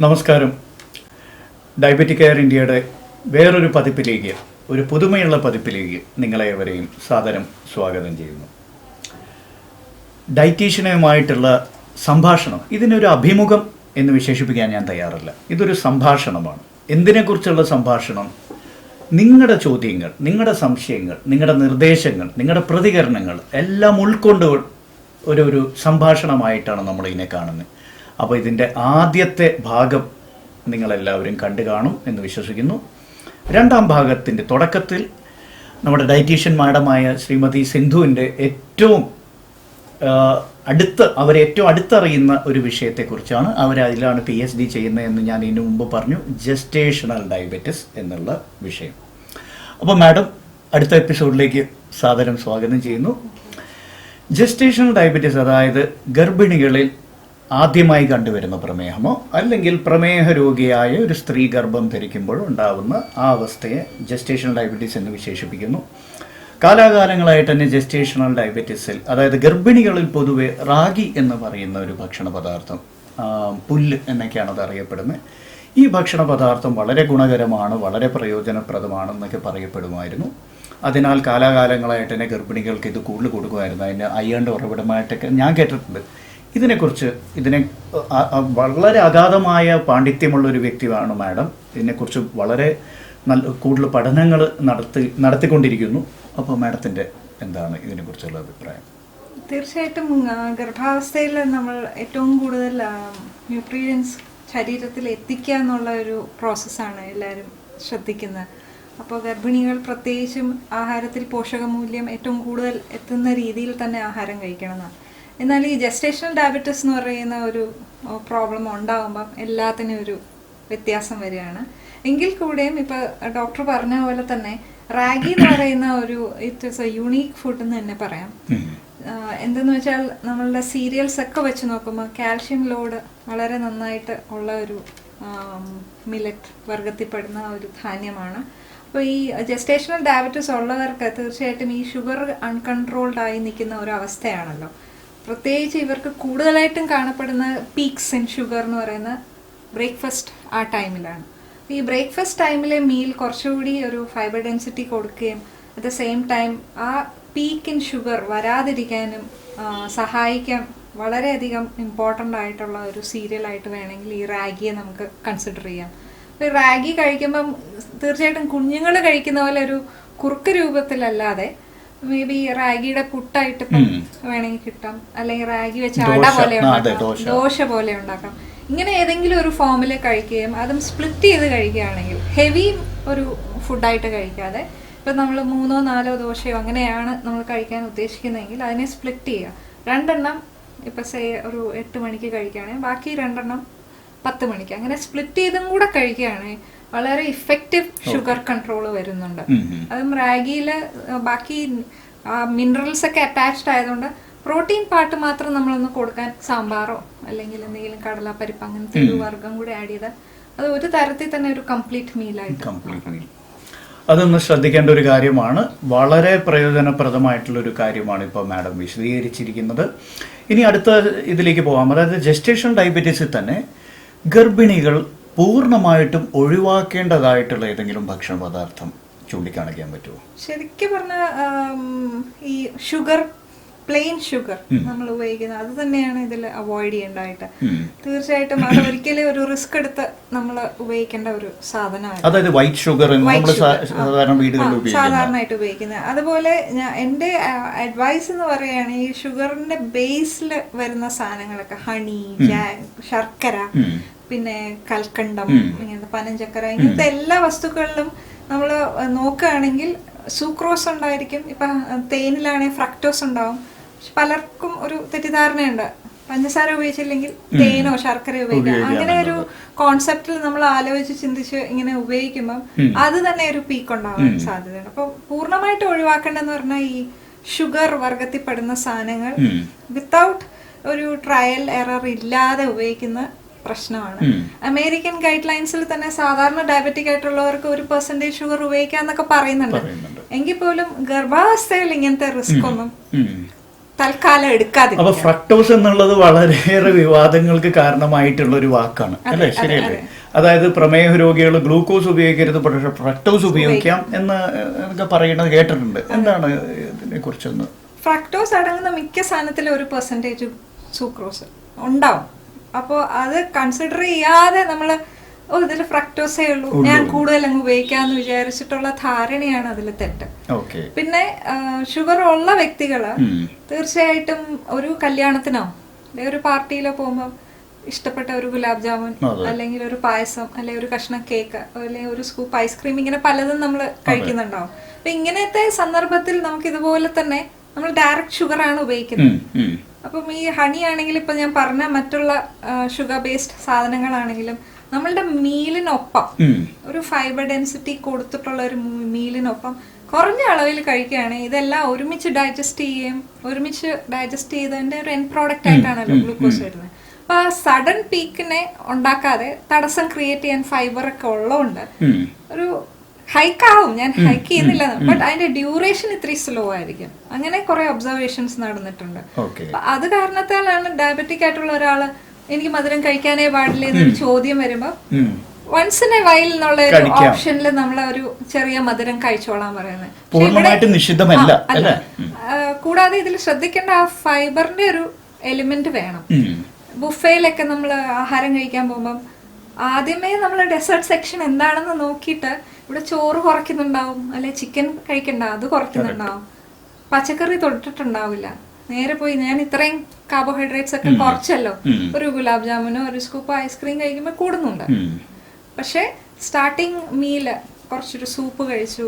നമസ്കാരം. Diabetic care ഇന്ത്യയുടെ വേറൊരു പതിപ്പിലേക്ക്, ഒരു പുതുമയുള്ള പതിപ്പിലേക്ക് നിങ്ങളേവരെയും സാദരം സ്വാഗതം ചെയ്യുന്നു. ഡയറ്റീഷ്യനുമായിട്ടുള്ള സംഭാഷണം, ഇതിനൊരു അഭിമുഖം എന്ന് വിശേഷിപ്പിക്കാൻ ഞാൻ തയ്യാറല്ല. ഇതൊരു സംഭാഷണമാണ്. എന്തിനെക്കുറിച്ചുള്ള സംഭാഷണം? നിങ്ങളുടെ ചോദ്യങ്ങൾ, നിങ്ങളുടെ സംശയങ്ങൾ, നിങ്ങളുടെ നിർദ്ദേശങ്ങൾ, നിങ്ങളുടെ പ്രതികരണങ്ങൾ എല്ലാം ഉൾക്കൊണ്ട് ഒരു സംഭാഷണമായിട്ടാണ് നമ്മളിതിനെ കാണുന്നത്. അപ്പോൾ ഇതിൻ്റെ ആദ്യത്തെ ഭാഗം നിങ്ങളെല്ലാവരും കണ്ടു കാണും എന്ന് വിശ്വസിക്കുന്നു. രണ്ടാം ഭാഗത്തിൻ്റെ തുടക്കത്തിൽ നമ്മുടെ ഡയറ്റീഷ്യൻ മാഡമായ ശ്രീമതി സിന്ധുവിൻ്റെ അവരെ ഏറ്റവും അടുത്തറിയുന്ന ഒരു വിഷയത്തെക്കുറിച്ചാണ്. അവരതിലാണ് PhD ചെയ്യുന്നതെന്ന് ഞാൻ ഇതിനു മുമ്പ് പറഞ്ഞു. ജസ്റ്റേഷണൽ ഡയബറ്റിസ് എന്നുള്ള വിഷയം. അപ്പോൾ മാഡം, അടുത്ത എപ്പിസോഡിലേക്ക് സാദരം സ്വാഗതം ചെയ്യുന്നു. ജസ്റ്റേഷണൽ ഡയബറ്റിസ്, അതായത് ഗർഭിണികളിൽ ആദ്യമായി കണ്ടുവരുന്ന പ്രമേഹമോ അല്ലെങ്കിൽ പ്രമേഹ രോഗിയായ ഒരു സ്ത്രീ ഗർഭം ധരിക്കുമ്പോൾ ഉണ്ടാകുന്ന ആ അവസ്ഥയെ ജസ്റ്റേഷണൽ ഡയബറ്റീസ് എന്ന് വിശേഷിപ്പിക്കുന്നു. കാലാകാലങ്ങളായിട്ട് തന്നെ ജസ്റ്റേഷണൽ ഡയബറ്റീസിൽ, അതായത് ഗർഭിണികളിൽ പൊതുവെ റാഗി എന്ന് പറയുന്ന ഒരു ഭക്ഷണ പദാർത്ഥം, പുല്ല് എന്നൊക്കെയാണ് അത് അറിയപ്പെടുന്നത്. ഈ ഭക്ഷണ പദാർത്ഥം വളരെ ഗുണകരമാണ്, വളരെ പ്രയോജനപ്രദമാണെന്നൊക്കെ പറയപ്പെടുമായിരുന്നു. അതിനാൽ കാലാകാലങ്ങളായിട്ട് തന്നെ ഗർഭിണികൾക്ക് ഇത് കൂടുതൽ കൊടുക്കുമായിരുന്നു. അതിന് അയേണിൻ്റെ ഉറവിടമായിട്ടൊക്കെ ഞാൻ കേട്ടിട്ടുണ്ട്. ഇതിനെ വളരെ അഗാധമായ പാണ്ഡിത്യമുള്ള ഒരു വ്യക്തിയാണ് മാഡം. ഇതിനെക്കുറിച്ച് വളരെ കൂടുതൽ പഠനങ്ങൾ നടത്തിക്കൊണ്ടിരിക്കുന്നു. അപ്പോൾ മാഡത്തിൻ്റെ എന്താണ് ഇതിനെക്കുറിച്ചുള്ള അഭിപ്രായം? തീർച്ചയായിട്ടും ഗർഭാവസ്ഥയിൽ നമ്മൾ ഏറ്റവും കൂടുതൽ ന്യൂട്രിയൻസ് ശരീരത്തിൽ എത്തിക്കുക എന്നുള്ള ഒരു പ്രോസസ്സാണ് എല്ലാവരും ശ്രദ്ധിക്കുന്നത്. അപ്പോൾ ഗർഭിണികൾ പ്രത്യേകിച്ചും ആഹാരത്തിൽ പോഷകമൂല്യം ഏറ്റവും കൂടുതൽ എത്തുന്ന രീതിയിൽ തന്നെ ആഹാരം കഴിക്കണമെന്നാണ്. എന്നാൽ ഈ ജസ്റ്റേഷണൽ ഡയബറ്റിസ് എന്ന് പറയുന്ന ഒരു പ്രോബ്ലം ഉണ്ടാകുമ്പം എല്ലാത്തിനും ഒരു വ്യത്യാസം വരികയാണ്. എങ്കിൽ കൂടെയും ഇപ്പോൾ ഡോക്ടർ പറഞ്ഞ പോലെ തന്നെ റാഗി എന്ന് പറയുന്ന ഒരു it is A unique food എന്ന് തന്നെ പറയാം. എന്തെന്ന് വെച്ചാൽ നമ്മളുടെ സീരിയൽസ് ഒക്കെ വെച്ച് നോക്കുമ്പോൾ കാൽഷ്യം ലോഡ് വളരെ നന്നായിട്ട് ഉള്ള ഒരു മില്ലറ്റ് വർഗത്തിൽപ്പെടുന്ന ഒരു ധാന്യമാണ്. അപ്പോൾ ഈ ജസ്റ്റേഷണൽ ഡയബറ്റിസ് ഉള്ളവർക്ക് തീർച്ചയായിട്ടും ഈ ഷുഗർ അൺകൺട്രോൾഡ് ആയി നിൽക്കുന്ന ഒരു അവസ്ഥയാണല്ലോ. പ്രത്യേകിച്ച് ഇവർക്ക് കൂടുതലായിട്ടും കാണപ്പെടുന്ന പീക്സ് ഇൻ ഷുഗർ എന്ന് പറയുന്ന ബ്രേക്ക്ഫാസ്റ്റ് ആ ടൈമിലാണ്. ഈ ബ്രേക്ക്ഫാസ്റ്റ് ടൈമിലെ മീൽ കുറച്ചുകൂടി ഒരു ഫൈബർ ഡെൻസിറ്റി കൊടുക്കുകയും അറ്റ് ദ സെയിം ടൈം ആ പീക്ക് ഇൻ ഷുഗർ വരാതിരിക്കാനും സഹായിക്കാൻ വളരെയധികം ഇമ്പോർട്ടൻ്റ് ആയിട്ടുള്ള ഒരു സീരിയലായിട്ട് വേണമെങ്കിൽ ഈ റാഗിയെ നമുക്ക് കൺസിഡർ ചെയ്യാം. ഈ റാഗി കഴിക്കുമ്പം തീർച്ചയായിട്ടും കുഞ്ഞുങ്ങൾ കഴിക്കുന്ന പോലെ ഒരു കുറുക്ക് രൂപത്തിലല്ലാതെ മേ ബി റാഗിയുടെ പുട്ടായിട്ട് വേണമെങ്കിൽ കിട്ടാം, അല്ലെങ്കിൽ റാഗി വെച്ച് അട പോലെ ഉണ്ടാക്കാം, ദോശ പോലെ ഉണ്ടാക്കാം. ഇങ്ങനെ ഏതെങ്കിലും ഒരു ഫോമിൽ കഴിക്കുകയും അതും സ്പ്ലിറ്റ് ചെയ്ത് കഴിക്കുകയാണെങ്കിൽ ഹെവി ഒരു ഫുഡായിട്ട് കഴിക്കാതെ, ഇപ്പം നമ്മൾ 3-4 ദോശയോ അങ്ങനെയാണ് നമ്മൾ കഴിക്കാൻ ഉദ്ദേശിക്കുന്നതെങ്കിൽ അതിനെ സ്പ്ലിറ്റ് ചെയ്യുക. 2 എണ്ണം ഇപ്പം ഒരു 8 മണിക്ക് കഴിക്കുകയാണെങ്കിൽ ബാക്കി 2 എണ്ണം 10 മണിക്ക്, അങ്ങനെ സ്പ്ലിറ്റ് ചെയ്തും കൂടെ കഴിക്കുകയാണെങ്കിൽ വളരെ ഇഫക്റ്റീവ് ഷുഗർ കൺട്രോൾ വരുന്നുണ്ട്. അതും റാഗിയിൽ ബാക്കി മിനറൽസ് ഒക്കെ അറ്റാച്ച്ഡ് ആയതുകൊണ്ട് പ്രോട്ടീൻ പാർട്ട് മാത്രം നമ്മളൊന്ന് കൊടുക്കാൻ സാമ്പാറോ അല്ലെങ്കിൽ എന്തെങ്കിലും കടലപ്പരിപ്പ് അങ്ങനത്തെ ഒരു വർഗം കൂടെ ആഡ് ചെയ്താൽ അത് ഒരു തരത്തിൽ തന്നെ ഒരു കംപ്ലീറ്റ് മീലായിട്ട്. അതൊന്ന് ശ്രദ്ധിക്കേണ്ട ഒരു കാര്യമാണ്. വളരെ പ്രയോജനപ്രദമായിട്ടുള്ള ഒരു കാര്യമാണ് ഇപ്പോൾ മാഡം വിശദീകരിച്ചിരിക്കുന്നത്. ഇനി അടുത്ത ഇതിലേക്ക് പോകാം. അതായത് ജസ്റ്റേഷണൽ ഡയബറ്റീസിൽ തന്നെ ഗർഭിണികൾ പൂർണ്ണമായിട്ടും ഒഴിവാക്കേണ്ടതായിട്ടുള്ള ഏതെങ്കിലും ഭക്ഷണ പദാർത്ഥം ചൂണ്ടിക്കാണിക്കാൻ പറ്റുമോ? ശരിക്കും പറഞ്ഞാൽ ഈ ഷുഗർ, പ്ലെയിൻ ഷുഗർ നമ്മൾ ഉപയോഗിക്കുന്നത് അത് തന്നെയാണ് ഇതിൽ അവോയ്ഡ് ചെയ്യേണ്ടതായിട്ട്. തീർച്ചയായിട്ടും അത് ഒരിക്കലും ഒരു റിസ്ക് എടുത്ത് നമ്മൾ ഉപയോഗിക്കേണ്ട ഒരു സാധനമാണ്. അതായത് വൈറ്റ് ഷുഗർ സാധാരണയായിട്ട് ഉപയോഗിക്കുന്നത്. അതുപോലെ എൻ്റെ അഡ്വൈസ് എന്ന് പറയുകയാണെങ്കിൽ ഈ ഷുഗറിന്റെ ബേസിൽ വരുന്ന സാധനങ്ങളൊക്കെ ഹണി, ശർക്കര, പിന്നെ കൽക്കണ്ടം, ഇങ്ങനത്തെ പനഞ്ചക്കര, ഇങ്ങനത്തെ എല്ലാ വസ്തുക്കളിലും നമ്മൾ നോക്കുകയാണെങ്കിൽ സൂക്രോസ് ഉണ്ടായിരിക്കും. ഇപ്പം തേനിലാണെങ്കിൽ ഫ്രക്ടോസ് ഉണ്ടാവും. പക്ഷെ പലർക്കും ഒരു തെറ്റിദ്ധാരണയുണ്ട്, പഞ്ചസാര ഉപയോഗിച്ചില്ലെങ്കിൽ തേനോ ശർക്കരയോ ഉപയോഗിക്കാം. അങ്ങനെ ഒരു കോൺസെപ്റ്റിൽ നമ്മൾ ആലോചിച്ച് ചിന്തിച്ച് ഇങ്ങനെ ഉപയോഗിക്കുമ്പം അത് തന്നെ ഒരു പീക്ക് ഉണ്ടാവാൻ സാധ്യതയുണ്ട്. അപ്പോൾ പൂർണ്ണമായിട്ട് ഒഴിവാക്കേണ്ടതെന്ന് പറഞ്ഞാൽ ഈ ഷുഗർ വർഗത്തിൽപ്പെടുന്ന സാധനങ്ങൾ വിത്തൗട്ട് ഒരു ട്രയൽ എറർ ഇല്ലാതെ ഉപയോഗിക്കുന്ന പ്രശ്നമാണ്. അമേരിക്കൻ ഗൈഡ് ലൈൻസിൽ തന്നെ സാധാരണ ഡയബറ്റിക് ആയിട്ടുള്ളവർക്ക് 1% ഷുഗർ ഉപയോഗിക്കാന്നൊക്കെ പറയുന്നുണ്ട്. എങ്കിൽ പോലും ഗർഭാവസ്ഥയിൽ ഇങ്ങനത്തെ റിസ്ക് ഒന്നും തൽക്കാലം എടുക്കാതെ. അപ്പൊ ഫ്രക്ടോസ് എന്നുള്ളത് വളരെയേറെ വിവാദങ്ങൾക്ക് കാരണമായിട്ടുള്ള ഒരു വാക്കാണ് അല്ലേ? ശരിയല്ലേ? അതായത് പ്രമേഹ രോഗികൾ ഗ്ലൂക്കോസ് ഉപയോഗിക്കരുത്, പക്ഷേ ഫ്രക്ടോസ് ഉപയോഗിക്കാം എന്നൊക്കെ പറയുന്നത് കേട്ടിട്ടുണ്ട്. എന്താണ് ഇതിനെ കുറിച്ചൊന്ന്? ഫ്രക്ടോസ് അടങ്ങുന്ന മിക്ക സാധനത്തിലും ഒരു പെർസെൻറ്റേജ് സൂക്രോസ് ഉണ്ടാവും. അപ്പോൾ അത് കൺസിഡർ ചെയ്യാതെ നമ്മൾ ഇതിൽ ഫ്രക്ടോസേ ഉള്ളൂ, ഞാൻ കൂടുതൽ അങ്ങ് ഉപയോഗിക്കാന്ന് വിചാരിച്ചിട്ടുള്ള ധാരണയാണ് അതിൽ തെറ്റ്. പിന്നെ ഷുഗർ ഉള്ള വ്യക്തികള് തീർച്ചയായിട്ടും ഒരു കല്യാണത്തിനോ അല്ലെങ്കിൽ ഒരു പാർട്ടിയിലോ പോകുമ്പോൾ ഇഷ്ടപ്പെട്ട ഒരു ഗുലാബ് ജാമുൻ അല്ലെങ്കിൽ ഒരു പായസം അല്ലെങ്കിൽ ഒരു കഷ്ണം കേക്ക് അല്ലെങ്കിൽ ഒരു സ്കൂപ്പ് ഐസ്ക്രീം, ഇങ്ങനെ പലതും നമ്മൾ കഴിക്കുന്നുണ്ടാവും. അപ്പൊ ഇങ്ങനത്തെ സന്ദർഭത്തിൽ നമുക്ക് ഇതുപോലെ തന്നെ നമ്മൾ ഡയറക്റ്റ് ഷുഗർ ആണ് ഉപയോഗിക്കുന്നത്. അപ്പം ഈ ഹണി ആണെങ്കിൽ ഇപ്പൊ ഞാൻ പറഞ്ഞ മറ്റുള്ള ഷുഗർ ബേസ്ഡ് സാധനങ്ങളാണെങ്കിലും നമ്മളുടെ മീലിനൊപ്പം ഒരു ഫൈബർ ഡെൻസിറ്റി കൊടുത്തിട്ടുള്ള ഒരു മീലിനൊപ്പം കുറഞ്ഞ അളവിൽ കഴിക്കുകയാണെങ്കിൽ ഇതെല്ലാം ഒരുമിച്ച് ഡൈജസ്റ്റ് ചെയ്യുകയും ഒരുമിച്ച് ഡൈജസ്റ്റ് ചെയ്തതിന്റെ ഒരു എൻഡ് പ്രോഡക്റ്റ് ആയിട്ടാണല്ലോ ഗ്ലൂക്കോസ് വരുന്നത്. അപ്പൊ ആ സഡൻ പീക്കിനെ ഉണ്ടാക്കാതെ തടസ്സം ക്രിയേറ്റ് ചെയ്യാൻ ഫൈബർ ഒക്കെ ഉള്ളതുകൊണ്ട് ഒരു ഹൈക്കാവും. ഞാൻ ഹൈക്ക് ചെയ്യുന്നില്ല, ബട്ട് അതിന്റെ ഡ്യൂറേഷൻ ഇത്തിരി സ്ലോ ആയിരിക്കും. അങ്ങനെ കുറെ ഒബ്സർവേഷൻസ് നടന്നിട്ടുണ്ട്. അത് കാരണത്താലാണ് ഡയബറ്റിക് ആയിട്ടുള്ള ഒരാള് എനിക്ക് മധുരം കഴിക്കാനേ പാടില്ല എന്നൊരു ചോദ്യം വരുമ്പോ വൺസ് ഇൻ എ വൈൽ എന്നുള്ള ഒരു ഓപ്ഷനിൽ നമ്മൾ ഒരു ചെറിയ മധുരം കഴിച്ചോളാൻ പറയുന്നത്. കൂടാതെ ഇതിൽ ശ്രദ്ധിക്കേണ്ട ആ ഫൈബറിന്റെ ഒരു എലിമെന്റ് വേണം. ബുഫേയിലൊക്കെ നമ്മൾ ആഹാരം കഴിക്കാൻ പോകുമ്പോൾ ആദ്യമേ നമ്മൾ ഡെസേർട്ട് സെക്ഷൻ എന്താണെന്ന് നോക്കിയിട്ട് ഇവിടെ ചോറ് കുറയ്ക്കുന്നുണ്ടാവും, അല്ലെ ചിക്കൻ കഴിക്കണ്ട അത് കുറയ്ക്കുന്നുണ്ടാവും, പച്ചക്കറി തൊട്ടിട്ടുണ്ടാവില്ല. നേരെ പോയി ഞാൻ ഇത്രയും കാർബോഹൈഡ്രേറ്റ്സ് ഒക്കെ കുറച്ചല്ലോ, ഒരു ഗുലാബ് ജാമുനോ ഒരു സ്കൂപ്പ് ഐസ്ക്രീം കഴിക്കുമ്പോൾ കൂടുന്നുണ്ട്. പക്ഷെ സ്റ്റാർട്ടിങ് മീല് കുറച്ചൊരു സൂപ്പ് കഴിച്ചു,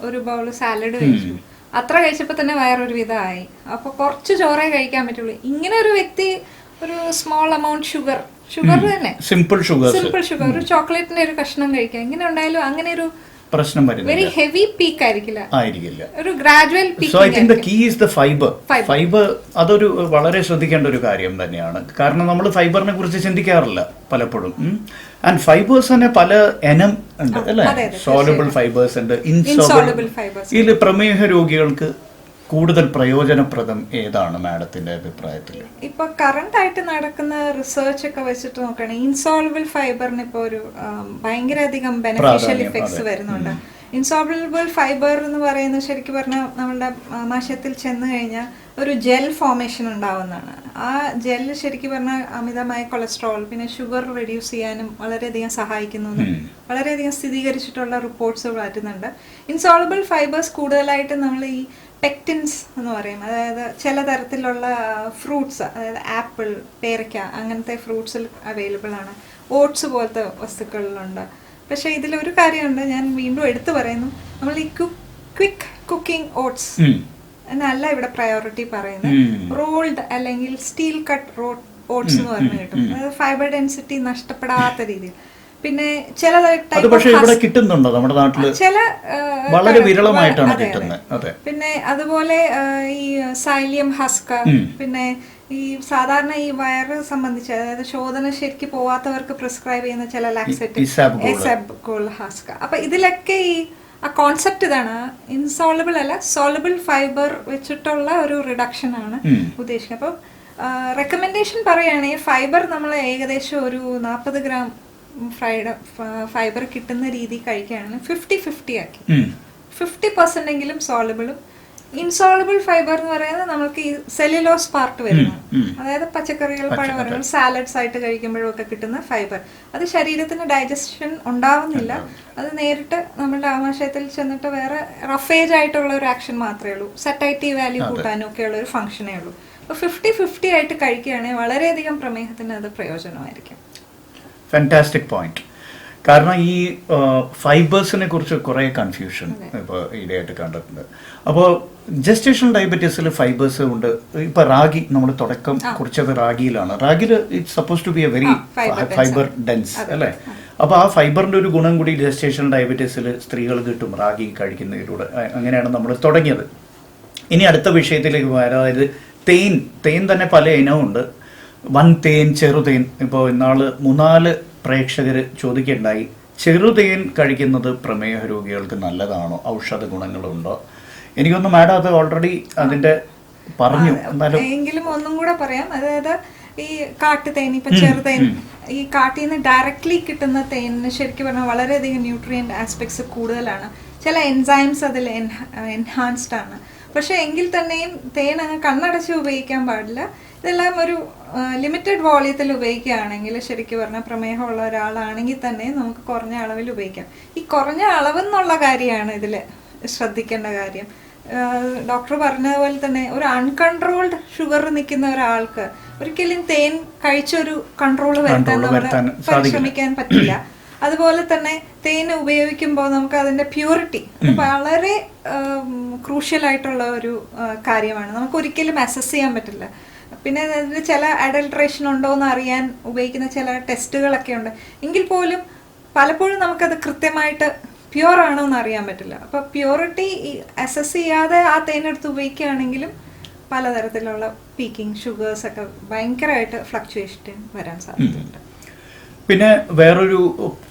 ഒരു ബൗൾ സാലഡ് കഴിച്ചു, അത്ര കഴിച്ചപ്പോൾ തന്നെ വയറൊരു വിധമായി. അപ്പൊ കുറച്ച് ചോറേ കഴിക്കാൻ പറ്റുള്ളൂ. ഇങ്ങനെ ഒരു വ്യക്തി ഒരു സ്മോൾ എമൗണ്ട് ഷുഗർ തന്നെ സിമ്പിൾ ഷുഗർ ഒരു ചോക്ലേറ്റിന്റെ ഒരു കഷ്ണം കഴിക്കാം, ഇങ്ങനെ ഉണ്ടായാലും അങ്ങനെ ഒരു പ്രശ്നം വരുന്നില്ല. വെരി ഹെവി പീക്ക് ആയിരിക്കില്ല, ഒരു gradual peak. So I think the key is the fibre. അതൊരു വളരെ ശ്രദ്ധിക്കേണ്ട ഒരു കാര്യം തന്നെയാണ്. കാരണം നമ്മൾ ഫൈബറിനെ കുറിച്ച് ചിന്തിക്കാറില്ല പലപ്പോഴും. ആൻഡ് ഫൈബേഴ്സ് തന്നെ പല ഇനം ഉണ്ട് അല്ലെ? സോലബിൾ ഫൈബേഴ്സ് ഉണ്ട്, ഇൻസോലബിൾ ഫൈബേഴ്സ്. ഇതിൽ പ്രമേഹ രോഗികൾക്ക് കൂടുതൽ പ്രയോജനപ്രദം ഏതാണ് മാഡത്തിന്റെ അഭിപ്രായത്തിൽ? ഇപ്പൊ കറന്റ് ആയിട്ട് നടക്കുന്ന റിസർച്ച് ഒക്കെ വെച്ചിട്ട് നോക്കുകയാണെങ്കിൽ ഇൻസോൾബിൾ ഫൈബറിന് ഇപ്പൊ ഒരു ഭയങ്കര അധികം ബെനിഫിഷ്യൽ ഇഫക്ട്സ് വരുന്നുണ്ട്. ഇൻസോൾബിൾ ഫൈബർ എന്ന് പറയുന്നത് ശരിക്കും പറഞ്ഞാൽ നമ്മളുടെ ആമാശയത്തിൽ ചെന്ന് കഴിഞ്ഞാൽ ഒരു ജെൽ ഫോർമേഷൻ ഉണ്ടാവുന്നതാണ്. ആ ജെല്ല് ശരിക്കും പറഞ്ഞാൽ അമിതമായ കൊളസ്ട്രോൾ പിന്നെ ഷുഗർ റെഡ്യൂസ് ചെയ്യാനും വളരെയധികം സഹായിക്കുന്നു, വളരെയധികം സ്ഥിരീകരിച്ചിട്ടുള്ള റിപ്പോർട്ട്സ് വരുന്നുണ്ട്. ഇൻസോളബിൾ ഫൈബേഴ്സ് കൂടുതലായിട്ട് നമ്മൾ ഈ പെക്റ്റിൻസ് എന്ന് പറയും, അതായത് ചില തരത്തിലുള്ള ഫ്രൂട്ട്സ്, അതായത് ആപ്പിൾ, പേരയ്ക്ക അങ്ങനത്തെ ഫ്രൂട്ട്സിൽ അവൈലബിൾ ആണ്. ഓട്സ് പോലത്തെ വസ്തുക്കളിലുണ്ട്. പക്ഷെ ഇതിലൊരു കാര്യമുണ്ട്, ഞാൻ വീണ്ടും എടുത്തു പറയുന്നു, നമ്മൾ ഈ ക്വിക്ക് കുക്കിംഗ് ഓട്സ് എന്നല്ല ഇവിടെ പ്രയോറിറ്റി പറയുന്നത്. റോൾഡ് അല്ലെങ്കിൽ സ്റ്റീൽ കട്ട് ഓട്സ് എന്ന് പറഞ്ഞു കിട്ടും, അതായത് ഫൈബർ ഡെൻസിറ്റി നഷ്ടപ്പെടാത്ത രീതിയിൽ. പിന്നെ ചില കിട്ടുന്നുണ്ടോ നമ്മുടെ നാട്ടില്? ചില വളരെ വിരളമായിട്ടാണ് കിട്ടുന്നത്. പിന്നെ അതുപോലെ ഈ സൈലിയം ഹസ്ക, പിന്നെ ഈ സാധാരണ ഈ വയറ് സംബന്ധിച്ച് അതായത് ശോധന ശരിക്ക് പോവാത്തവർക്ക് പ്രിസ്ക്രൈബ് ചെയ്യുന്ന ചില ലാക്സേറ്റീവ് ഹസ്ക. അപ്പൊ ഇതിലൊക്കെ ഈ ആ കോൺസെപ്റ്റ് ഇതാണ്, ഇൻസോളബിൾ അല്ല സോളബിൾ ഫൈബർ വെച്ചിട്ടുള്ള ഒരു റിഡക്ഷൻ ആണ് ഉദ്ദേശിക്കുന്നത്. അപ്പം റെക്കമെൻഡേഷൻ പറയുകയാണെങ്കിൽ ഫൈബർ നമ്മൾ ഏകദേശം ഒരു 40 ഗ്രാം ഫൈബർ കിട്ടുന്ന രീതി കഴിക്കുകയാണെങ്കിൽ 50-50 ആക്കി 50% എങ്കിലും സോളബിളും. ഇൻസോളബിൾ ഫൈബർ എന്ന് പറയുന്നത് നമുക്ക് ഈ സെല്ലുലോസ് പാർട്ട് വരുന്നു, അതായത് പച്ചക്കറികൾ, പഴവർഗ്ഗങ്ങൾ, സാലഡ്സ് ആയിട്ട് കഴിക്കുമ്പോഴും ഒക്കെ കിട്ടുന്ന ഫൈബർ. അത് ശരീരത്തിന് ഡൈജഷൻ ഉണ്ടാവുന്നില്ല, അത് നേരിട്ട് നമ്മുടെ ആമാശയത്തിൽ ചെന്നിട്ട് വേറെ റഫേജ് ആയിട്ടുള്ള ഒരു ആക്ഷൻ മാത്രമേ ഉള്ളൂ, സറ്റൈറ്റി വാല്യൂ കൂട്ടാനും ഒക്കെയുള്ള ഒരു ഫംഗ്ഷനേ ഉള്ളൂ. അപ്പോൾ 50-50 ആയിട്ട് കഴിക്കുകയാണെങ്കിൽ വളരെയധികം പ്രമേഹത്തിന് അത് പ്രയോജനമായിരിക്കും. Fantastic point. കാരണം ഈ ഫൈബേഴ്സിനെ കുറിച്ച് കുറേ കൺഫ്യൂഷൻ ഇപ്പോൾ ഈയിടെയായിട്ട് കണ്ടിട്ടുണ്ട്. അപ്പോൾ ജസ്റ്റേഷണൽ ഡയബറ്റീസിൽ ഫൈബേഴ്സ് ഉണ്ട്. ഇപ്പോൾ റാഗി നമ്മൾ തുടക്കം കുറിച്ചത് റാഗിയിലാണ്. റാഗിയിൽ it's suppose to be a very fibre dense അല്ലേ? അപ്പോൾ ആ ഫൈബറിൻ്റെ ഒരു ഗുണം കൂടി ജസ്റ്റേഷണൽ ഡയബറ്റീസിൽ സ്ത്രീകൾ കിട്ടും റാഗി കഴിക്കുന്നതിലൂടെ. അങ്ങനെയാണ് നമ്മൾ തുടങ്ങിയത്. ഇനി അടുത്ത വിഷയത്തിലേക്ക് പോയാൽ, അതായത് തേൻ തന്നെ പല ഇനമുണ്ട്. വൻതേൻ, ചെറുതേൻ. ഇപ്പോൾ ഇന്നാൾ 3-4 പ്രേക്ഷകർ ചോദിക്കുകയുണ്ടായി, ചെറുതേൻ കഴിക്കുന്നത് പ്രമേഹ രോഗികൾക്ക് നല്ലതാണോ, ഔഷധ ഗുണങ്ങളുണ്ടോ? എനിക്കൊന്ന് മാഡം അത് ഓൾറെഡി അതിൻ്റെ പറഞ്ഞു. എങ്കിലും ഒന്നും കൂടെ പറയാം. അതായത് ഈ കാട്ടുതേൻ, ഇപ്പൊ ചെറുതേൻ, ഈ കാട്ടിൽ നിന്ന് ഡയറക്ട്ലി കിട്ടുന്ന തേനിന് ശരിക്കും പറഞ്ഞാൽ വളരെയധികം ന്യൂട്രിയന്റ് ആസ്പെക്ട്സ് കൂടുതലാണ്. ചില എൻസൈംസ് അതിൽ എൻഹാൻസ്ഡ് ആണ്. പക്ഷെ എങ്കിൽ തന്നെയും തേൻ അങ്ങ് കണ്ണടച്ച് ഉപയോഗിക്കാൻ പാടില്ല. ഇതെല്ലാം ഒരു ലിമിറ്റഡ് വോളിയത്തിൽ ഉപയോഗിക്കുകയാണെങ്കിൽ ശരിക്കും പറഞ്ഞാൽ പ്രമേഹമുള്ള ഒരാളാണെങ്കിൽ തന്നെ നമുക്ക് കുറഞ്ഞ അളവിൽ ഉപയോഗിക്കാം. ഈ കുറഞ്ഞ അളവെന്നുള്ള കാര്യമാണ് ഇതിൽ ശ്രദ്ധിക്കേണ്ട കാര്യം. ഡോക്ടർ പറഞ്ഞതുപോലെ തന്നെ ഒരു അൺകൺട്രോൾഡ് ഷുഗർ നിൽക്കുന്ന ഒരാൾക്ക് ഒരിക്കലും തേൻ കഴിച്ചൊരു കൺട്രോൾ വരുത്താൻ നമ്മൾ പരിശ്രമിക്കാൻ പറ്റില്ല. അതുപോലെ തന്നെ തേൻ ഉപയോഗിക്കുമ്പോൾ നമുക്ക് അതിന്റെ പ്യൂരിറ്റി വളരെ ക്രൂഷ്യൽ ആയിട്ടുള്ള ഒരു കാര്യമാണ്. നമുക്ക് ഒരിക്കലും അസസ് ചെയ്യാൻ പറ്റില്ല. പിന്നെ അതിൽ ചില അഡൾട്രേഷൻ ഉണ്ടോ എന്ന് അറിയാൻ ഉപയോഗിക്കുന്ന ചില ടെസ്റ്റുകളൊക്കെ ഉണ്ട്. എങ്കിൽ പോലും പലപ്പോഴും നമുക്കത് കൃത്യമായിട്ട് പ്യുവർ ആണോ എന്ന് അറിയാൻ പറ്റില്ല. അപ്പോൾ പ്യൂരിറ്റി അസസ് ചെയ്യാതെ ആ തേനെടുത്ത് ഉപയോഗിക്കുകയാണെങ്കിലും പലതരത്തിലുള്ള പീക്കിംഗ് ഷുഗേഴ്സ് ഒക്കെ ഭയങ്കരമായിട്ട് ഫ്ലക്ച്വേഷൻ വരാൻ സാധ്യതയുണ്ട്. പിന്നെ വേറൊരു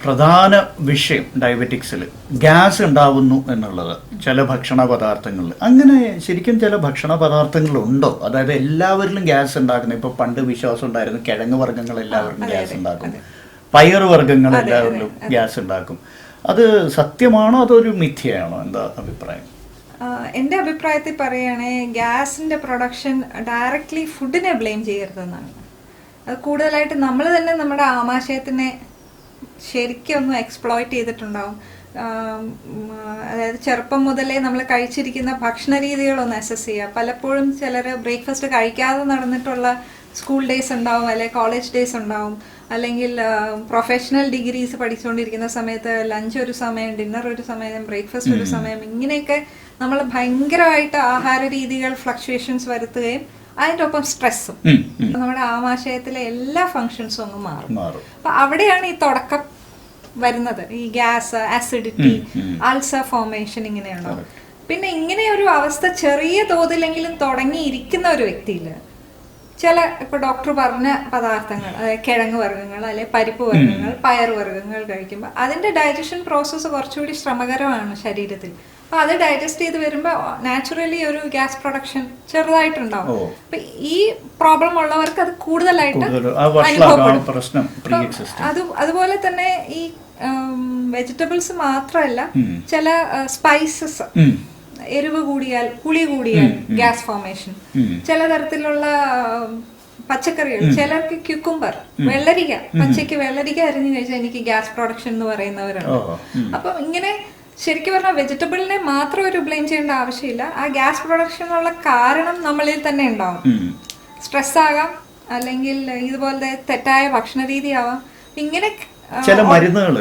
പ്രധാന വിഷയം ഡയബറ്റിക്സിൽ ഗ്യാസ് ഉണ്ടാവുന്നു എന്നുള്ളത് ചില ഭക്ഷണ പദാർത്ഥങ്ങളിൽ. അങ്ങനെ ശരിക്കും ചില ഭക്ഷണ പദാർത്ഥങ്ങളുണ്ടോ? അതായത് എല്ലാവരിലും ഗ്യാസ് ഉണ്ടാക്കുന്നത്, ഇപ്പോൾ പണ്ട് വിശ്വാസം ഉണ്ടായിരുന്നു കിഴങ്ങ് വർഗ്ഗങ്ങൾ എല്ലാവരിലും ഗ്യാസ് ഉണ്ടാക്കും, പയർ വർഗ്ഗങ്ങൾ എല്ലാവരിലും ഗ്യാസ് ഉണ്ടാക്കും. അത് സത്യമാണോ അതൊരു മിഥ്യയാണോ? എന്താ അഭിപ്രായം? എൻ്റെ അഭിപ്രായത്തിൽ പറയുകയാണെങ്കിൽ ഗ്യാസിൻ്റെ പ്രൊഡക്ഷൻ ഡയറക്റ്റ്ലി ഫുഡിനെ ബ്ലെയിം ചെയ്യരുതെന്നാണ്. അത് കൂടുതലായിട്ട് നമ്മൾ തന്നെ നമ്മുടെ ആമാശയത്തിനെ ശരിക്കും ഒന്ന് എക്സ്പ്ലോയിറ്റ് ചെയ്തിട്ടുണ്ടാവും. അതായത് ചെറുപ്പം മുതലേ നമ്മൾ കഴിച്ചിരിക്കുന്ന ഭക്ഷണ രീതികളൊന്ന് അസസ് ചെയ്യുക. പലപ്പോഴും ചിലർ ബ്രേക്ക്ഫാസ്റ്റ് കഴിക്കാതെ നടന്നിട്ടുള്ള സ്കൂൾ ഡേയ്സ് ഉണ്ടാവും, അല്ലെങ്കിൽ കോളേജ് ഡേയ്സ് ഉണ്ടാവും, അല്ലെങ്കിൽ പ്രൊഫഷണൽ ഡിഗ്രീസ് പഠിച്ചുകൊണ്ടിരിക്കുന്ന സമയത്ത് ലഞ്ച് ഒരു സമയം, ഡിന്നർ ഒരു സമയം, ബ്രേക്ക്ഫാസ്റ്റ് ഒരു സമയം, ഇങ്ങനെയൊക്കെ നമ്മൾ ഭയങ്കരമായിട്ട് ആഹാര രീതികൾ ഫ്ലക്ച്വേഷൻസ് വരുത്തുകയും അതിൻ്റെ ഒപ്പം സ്ട്രെസ്സും നമ്മുടെ ആമാശയത്തിലെ എല്ലാ ഫങ്ഷൻസും അങ്ങ് മാറും. അപ്പൊ അവിടെയാണ് ഈ തുടക്കം വരുന്നത്, ഈ ഗ്യാസ്, ആസിഡിറ്റി, അൾസർ ഫോർമേഷൻ ഇങ്ങനെയുണ്ടാവും. പിന്നെ ഇങ്ങനെ ഒരു അവസ്ഥ ചെറിയ തോതിലെങ്കിലും തുടങ്ങിയിരിക്കുന്ന ഒരു വ്യക്തിയിൽ ചില ഇപ്പോൾ ഡോക്ടർ പറഞ്ഞ പദാർത്ഥങ്ങൾ, അതായത് കിഴങ്ങ് വർഗ്ഗങ്ങൾ, അല്ലെങ്കിൽ പരിപ്പ് വർഗ്ഗങ്ങൾ, പയർ വർഗ്ഗങ്ങൾ കഴിക്കുമ്പോൾ അതിന്റെ ഡൈജഷൻ പ്രോസസ്സ് കുറച്ചുകൂടി ശ്രമകരമാണ് ശരീരത്തിൽ. അപ്പൊ അത് ഡൈജസ്റ്റ് ചെയ്ത് വരുമ്പോൾ നാച്ചുറലി ഒരു ഗ്യാസ് പ്രൊഡക്ഷൻ ചെറുതായിട്ടുണ്ടാവും. അപ്പൊ ഈ പ്രോബ്ലം ഉള്ളവർക്ക് അത് കൂടുതലായിട്ട് അനുഭവപ്പെടും. അതുപോലെ തന്നെ ഈ വെജിറ്റബിൾസ് മാത്രമല്ല, ചില സ്പൈസസ്, എരിവ് കൂടിയാൽ, പുളി കൂടിയാൽ ഗ്യാസ് ഫോർമേഷൻ, ചില തരത്തിലുള്ള പച്ചക്കറികൾ, ചിലർക്ക് ക്യുക്കുംബർ, വെള്ളരിക്ക, പച്ചയ്ക്ക് വെള്ളരിക്ക അരിഞ്ഞു കഴിച്ചാൽ എനിക്ക് ഗ്യാസ് പ്രൊഡക്ഷൻ എന്ന് പറയുന്നവരുണ്ട്. അപ്പൊ ഇങ്ങനെ ശരിക്കും പറഞ്ഞാൽ വെജിറ്റബിളിനെ മാത്രം ഒരു ബ്ലെയിം ചെയ്യേണ്ട ആവശ്യമില്ല. ആ ഗ്യാസ് പ്രൊഡക്ഷനുള്ള കാരണം നമ്മളിൽ തന്നെ ഉണ്ടാവും. സ്ട്രെസ് ആകാം, അല്ലെങ്കിൽ ഇതുപോലത്തെ തെറ്റായ ഭക്ഷണ രീതി ആവാം, ഇങ്ങനെ ചില മരുന്നുകൾ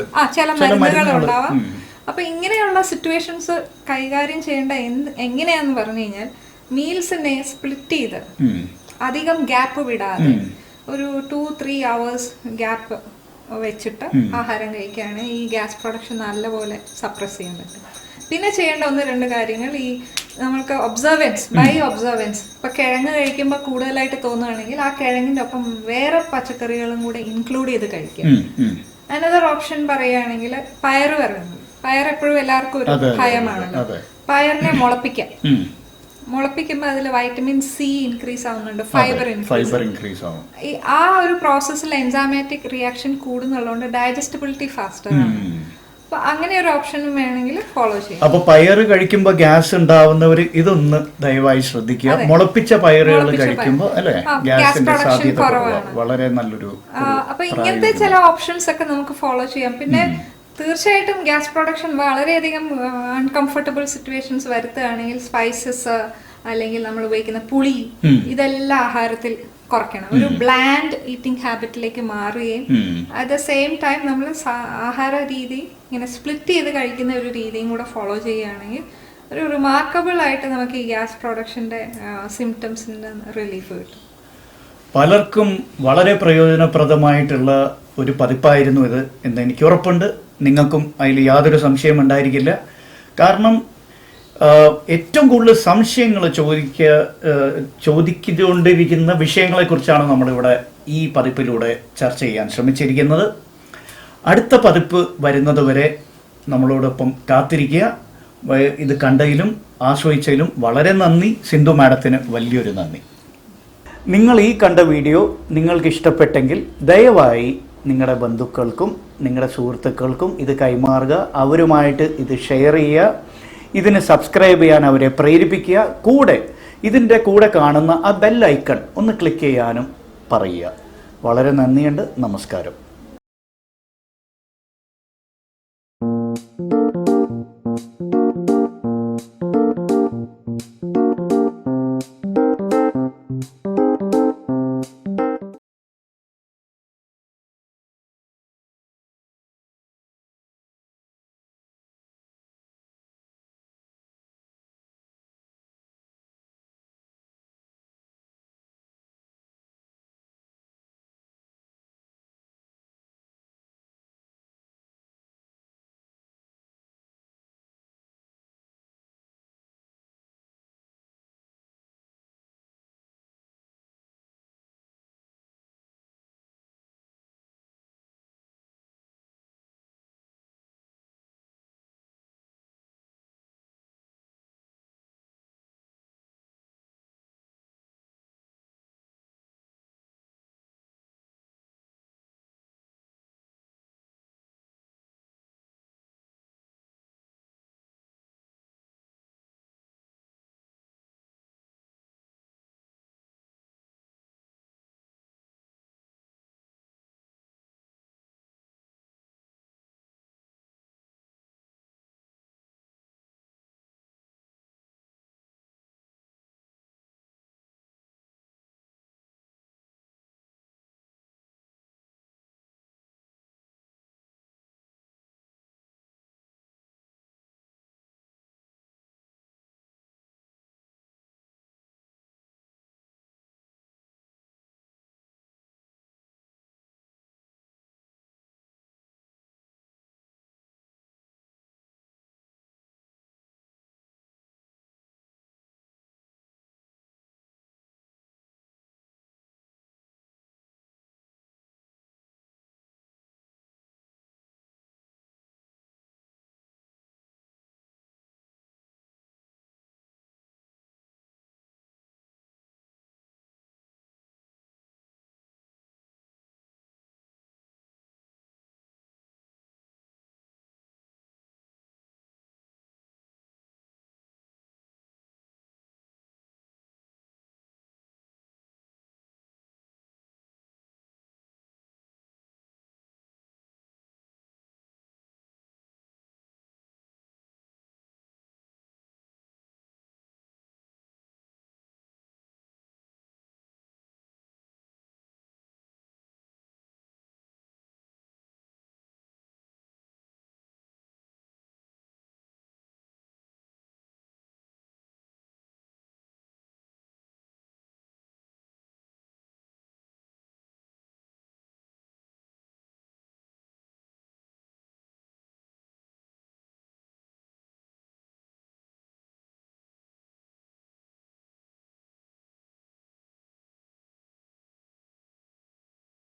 ഉണ്ടാവാം. അപ്പൊ ഇങ്ങനെയുള്ള സിറ്റുവേഷൻസ് കൈകാര്യം ചെയ്യേണ്ട എങ്ങനെയാന്ന് പറഞ്ഞു കഴിഞ്ഞാൽ, മീൽസിനെ സ്പ്ലിറ്റ് ചെയ്ത് അധികം ഗ്യാപ്പ് വിടാതെ ഒരു 2-3 hours ഗ്യാപ്പ് വെച്ചിട്ട് ആഹാരം കഴിക്കുകയാണ് ഈ ഗ്യാസ് പ്രൊഡക്ഷൻ നല്ലപോലെ സപ്രസ് ചെയ്യാൻ പറ്റും. പിന്നെ ചെയ്യേണ്ട 1-2 കാര്യങ്ങൾ, ഈ നമ്മൾക്ക് ഒബ്സർവൻസ്, ബൈ ഒബ്സർവൻസ്. ഇപ്പൊ കിഴങ്ങ് കഴിക്കുമ്പോൾ കൂടുതലായിട്ട് തോന്നുകയാണെങ്കിൽ ആ കിഴങ്ങിന്റെ ഒപ്പം വേറെ പച്ചക്കറികളും കൂടെ ഇൻക്ലൂഡ് ചെയ്ത് കഴിക്കുക. അനദർ ഓപ്ഷൻ പറയുകയാണെങ്കിൽ പയറ് വർഗ്ഗങ്ങൾ. പയർ എപ്പോഴും എല്ലാവർക്കും ഒരു ഭയമാണല്ലോ. പയറിനെ മുളപ്പിക്കുമ്പോൾ അതിൽ വൈറ്റമിൻ സി ഇൻക്രീസ് ആവുന്നുണ്ട്, ഫൈബർ ഇൻക്രീസ് ആവും. ആ ഒരു പ്രോസസ്സിൽ എൻസൈമാറ്റിക് റിയാക്ഷൻ കൂടുന്നുള്ളതുകൊണ്ട് ഡൈജസ്റ്റബിലിറ്റി ഫാസ്റ്റർ ആണ്. അപ്പൊ അങ്ങനെ ഒരു ഓപ്ഷനും വേണമെങ്കിൽ ഫോളോ ചെയ്യാം. അപ്പൊ പയർ കഴിക്കുമ്പോൾ ഗ്യാസ് ഉണ്ടാവുന്നവർ ഇതൊന്ന് ദയവായി ശ്രദ്ധിക്കുക. മുളപ്പിച്ച പയറുകൾ കഴിക്കുമ്പോൾ അല്ലെ ഗ്യാസിന്റെ സാധ്യത വളരെ നല്ലൊരു. അപ്പൊ ഇങ്ങനത്തെ ചില ഓപ്ഷൻസ് ഒക്കെ നമുക്ക് ഫോളോ ചെയ്യാം. പിന്നെ തീർച്ചയായിട്ടും ഗ്യാസ് പ്രൊഡക്ഷൻ വളരെയധികം അൺകംഫർട്ടബിൾ സിറ്റുവേഷൻസ് വരുത്തുകയാണെങ്കിൽ സ്പൈസസ്, അല്ലെങ്കിൽ നമ്മൾ ഉപയോഗിക്കുന്ന പുളി, ഇതെല്ലാം ആഹാരത്തിൽ കുറയ്ക്കണം. ഒരു ബ്ലാൻഡ് ഈറ്റിംഗ് ഹാബിറ്റിലേക്ക് മാറുകയും അറ്റ് ദ സെയിം ടൈം നമ്മൾ ആഹാര രീതി ഇങ്ങനെ സ്പ്ലിറ്റ് ചെയ്ത് കഴിക്കുന്ന ഒരു രീതിയും കൂടെ ഫോളോ ചെയ്യുകയാണെങ്കിൽ ഒരു റിമാർക്കബിൾ ആയിട്ട് നമുക്ക് ഈ ഗ്യാസ് പ്രൊഡക്ഷന്റെ സിംറ്റംസിന് റിലീഫ് കിട്ടും. പലർക്കും വളരെ പ്രയോജനപ്രദമായിട്ടുള്ള ഒരു പതിപ്പായിരുന്നു ഇത് എന്ന് എനിക്ക് ഉറപ്പുണ്ട്. നിങ്ങൾക്കും അതിൽ യാതൊരു സംശയം ഉണ്ടായിരിക്കില്ല. കാരണം ഏറ്റവും കൂടുതൽ സംശയങ്ങൾ ചോദിച്ചുകൊണ്ടിരിക്കുന്ന വിഷയങ്ങളെക്കുറിച്ചാണ് നമ്മളിവിടെ ഈ പതിപ്പിലൂടെ ചർച്ച ചെയ്യാൻ ശ്രമിച്ചിരിക്കുന്നത്. അടുത്ത പതിപ്പ് വരുന്നത് വരെ നമ്മളോടൊപ്പം കാത്തിരിക്കുക. ഇത് കണ്ടതിലും ആശ്രയിച്ചതിലും വളരെ നന്ദി. സിന്ധു മാഡത്തിന് വലിയൊരു നന്ദി. നിങ്ങൾ ഈ കണ്ട വീഡിയോ നിങ്ങൾക്ക് ഇഷ്ടപ്പെട്ടെങ്കിൽ ദയവായി നിങ്ങളുടെ ബന്ധുക്കൾക്കും നിങ്ങളുടെ സുഹൃത്തുക്കൾക്കും ഇത് കൈമാറുക. അവരുമായിട്ട് ഇത് ഷെയർ ചെയ്യുക. ഇതിന് സബ്സ്ക്രൈബ് ചെയ്യാൻ അവരെ പ്രേരിപ്പിക്കുക. കൂടെ ഇതിൻ്റെ കൂടെ കാണുന്ന ആ ബെൽ ഐക്കൺ ഒന്ന് ക്ലിക്ക് ചെയ്യാനും പറയുക. വളരെ നന്ദിയുണ്ട്. നമസ്കാരം.